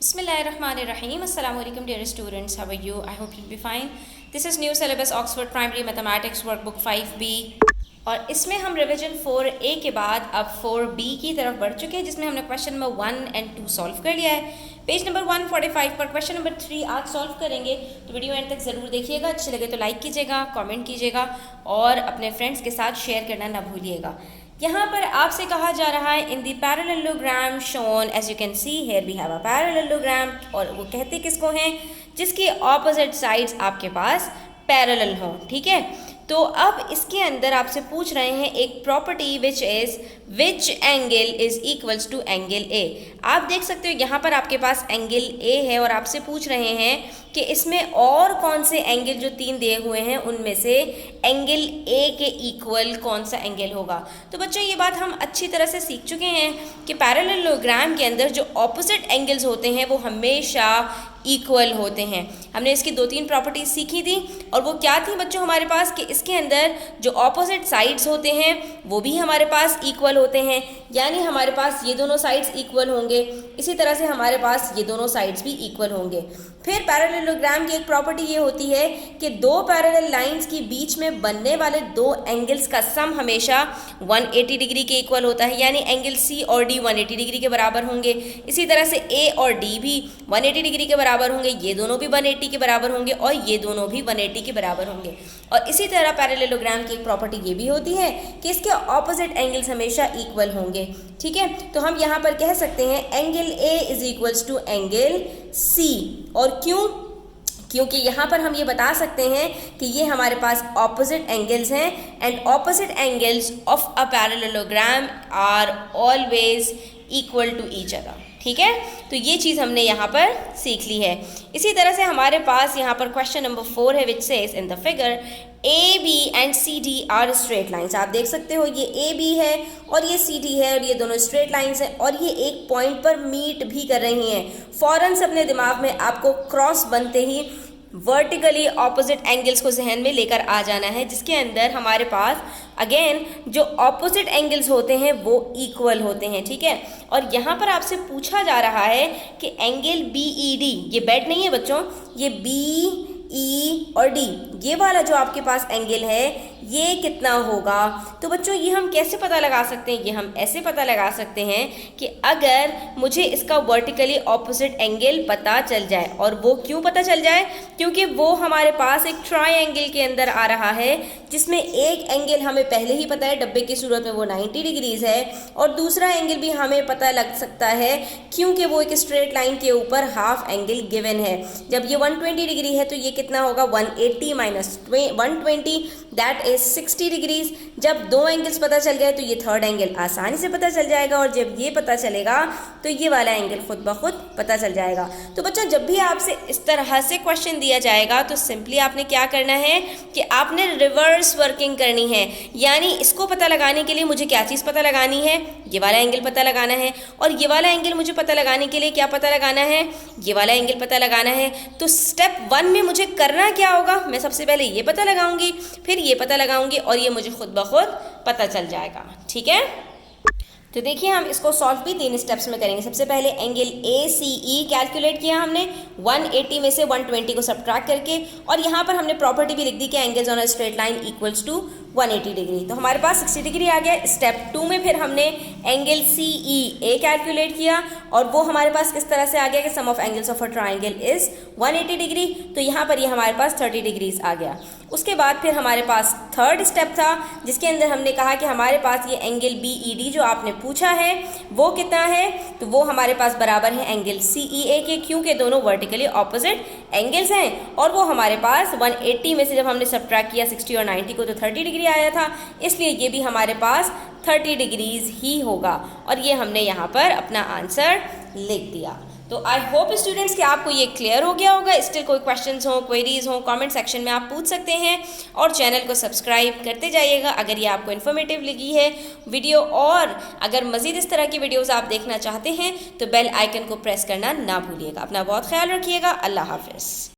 Bismillahirrahmanirrahim. Assalamu alaikum dear students. How are you? I hope you'll be fine. This is new syllabus Oxford Primary Mathematics Workbook 5B और इसमें हम revision 4A के बाद अब 4B की तरफ बढ़ चुके हैं, जिसमें हमने क्वेश्चन नंबर 1 और 2 सॉल्व कर लिया है। पेज नंबर 145 पर क्वेश्चन नंबर 3 आज सॉल्व करेंगे, तो वीडियो एंड तक ज़रूर देखिएगा। अच्छे लगे तो लाइक कीजिएगा, कमेंट कीजिएगा और अपने फ्रेंड्स के साथ शेयर करना ना भूलिएगा। यहाँ पर आपसे कहा जा रहा है in the parallelogram shown as you can see here we have a parallelogram, और वो कहते किसको हैं, जिसके ऑपोजिट साइड्स आपके पास पैरेलल हों। ठीक है, तो अब इसके अंदर आपसे पूछ रहे हैं एक property which angle is equals to angle a. आप देख सकते हो यहाँ पर आपके पास एंगल ए है और आपसे पूछ रहे हैं कि इसमें और कौन से एंगल जो 3 दिए हुए हैं उनमें से एंगल ए के इक्वल कौन सा एंगल होगा। तो बच्चों ये बात हम अच्छी तरह से सीख चुके हैं कि पैरेललोग्राम के अंदर जो ऑपोजिट एंगल्स होते हैं वो हमेशा इक्वल होते हैं। हमने इसकी 2-3 प्रॉपर्टीज सीखी थी और वो क्या थी बच्चों हमारे पास, कि इसके अंदर जो ऑपोजिट साइड्स होते हैं वो भी हमारे पास इक्वल होते हैं, यानी हमारे पास ये दोनों साइड्स इक्वल होंगे, इसी तरह से हमारे पास ये दोनों साइड्स भी इक्वल होंगे। फिर पैरेललोग्राम की एक प्रॉपर्टी ये होती है कि 2 पैरेलल लाइंस के बीच में बनने वाले 2 एंगल्स का सम हमेशा 180 डिग्री के इक्वल होता है, यानी एंगल सी और डी 180 डिग्री के बराबर होंगे। इसी तरह से ए और डी भी 180 डिग्री के बराबर होंगे, ये दोनों भी 180 के बराबर होंगे और ये दोनों भी 180 के बराबर होंगे। और इसी तरह पैरेललोग्राम की एक प्रॉपर्टी ये भी होती है कि इसके ऑपोजिट एंगल्स हमेशा इक्वल होंगे। ठीक है, तो हम यहाँ पर कह सकते हैं angle a is equals to angle c. और क्यों? क्योंकि यहाँ पर हम ये बता सकते हैं कि ये हमारे पास ऑपोजिट एंगल्स हैं and opposite angles of a parallelogram are always equal to each other. ठीक है, तो ये चीज़ हमने यहाँ पर सीख ली है। इसी तरह से हमारे पास यहाँ पर क्वेश्चन नंबर 4 है which says in the figure a b and c d are straight lines. आप देख सकते हो ये ए बी है और ये सी डी है और ये दोनों स्ट्रेट लाइन्स हैं और ये एक पॉइंट पर मीट भी कर रही हैं। फ़ौरन से अपने दिमाग में आपको क्रॉस बनते ही वर्टिकली ऑपोजिट एंगल्स को जहन में लेकर आ जाना है, जिसके अंदर हमारे पास अगेन जो ऑपोजिट एंगल्स होते हैं वो इक्वल होते हैं। ठीक है, और यहाँ पर आपसे पूछा जा रहा है कि एंगल बी ई डी, ये बेड नहीं है बच्चों, ये बी ई और डी, ये वाला जो आपके पास एंगल है ये कितना होगा। तो बच्चों ये हम कैसे पता लगा सकते हैं, ये हम ऐसे पता लगा सकते हैं कि अगर मुझे इसका वर्टिकली ऑपोजिट एंगल पता चल जाए, और वो क्यों पता चल जाए, क्योंकि वो हमारे पास एक ट्रायंगल के अंदर आ रहा है जिसमें एक एंगल हमें पहले ही पता है डब्बे की सूरत में वो 90 डिग्रीज है और दूसरा एंगल भी हमें पता लग सकता है क्योंकि वो एक स्ट्रेट लाइन के ऊपर हाफ एंगल गिवन है। जब ये 120 डिग्री है तो ये कितना होगा, 180 माइनस 120 दैट इज 60 डिग्रीज। जब 2 एंगल्स पता चल गए तो ये थर्ड एंगल आसानी से पता चल जाएगा और जब ये पता चलेगा तो ये वाला एंगल खुद ब खुद पता चल जाएगा। तो बच्चों जब भी आपसे इस तरह से क्वेश्चन दिया जाएगा तो सिंपली आपने क्या करना है कि आपने रिवर्स वर्किंग करनी है, यानी इसको पता लगाने के लिए मुझे क्या चीज़ पता लगानी है, ये वाला एंगल पता लगाना है, और ये वाला एंगल मुझे पता लगाने के लिए क्या पता लगाना है, ये वाला एंगल पता लगाना है। तो स्टेप 1 में मुझे करना क्या होगा, मैं सबसे पहले ये पता लगाऊंगी, फिर ये पता लगाऊंगी और ये मुझे खुद ब खुद पता चल जाएगा। ठीक है, तो देखिए हम इसको सॉल्व भी 3 स्टेप्स में करेंगे। सबसे पहले angle A C E calculate किया हमने 180 में से 120 को सब्ट्रैक्ट करके, और यहाँ पर हमने प्रॉपर्टी भी लिख दी कि angles on a straight line equals to 180 degree. तो हमारे पास 60 डिग्री आ गया। स्टेप 2 में फिर हमने एंगल सी ई ए कैलकुलेट किया और वो हमारे पास किस तरह से आ गया कि sum of angles of a triangle is 180 degree. तो यहाँ पर ये हमारे पास 30 डिग्रीज आ गया। उसके बाद फिर हमारे पास थर्ड स्टेप था जिसके अंदर हमने कहा कि हमारे पास ये एंगल बी ई डी जो आपने पूछा है वो कितना है, तो वो हमारे पास बराबर है एंगल सी ई ए के, क्योंकि दोनों वर्टिकली ऑपोजिट एंगल्स हैं और वो हमारे पास 180 में से जब हमने सब्ट्रैक्ट किया 60 और 90 को तो 30 डिग्री आया था, इसलिए ये भी हमारे पास 30 डिग्रीज ही होगा और ये हमने यहाँ पर अपना आंसर लिख दिया। तो आई होप स्टूडेंट्स कि आपको ये क्लियर हो गया होगा। स्टिल कोई क्वेश्चंस हो, क्वेरीज हो, कमेंट सेक्शन में आप पूछ सकते हैं और चैनल को सब्सक्राइब करते जाइएगा अगर ये आपको इन्फॉर्मेटिव लगी है वीडियो। और अगर मज़ीद इस तरह की वीडियोस आप देखना चाहते हैं तो बेल आइकन को प्रेस करना ना भूलिएगा। अपना बहुत ख्याल रखिएगा। अल्लाह हाफिज़।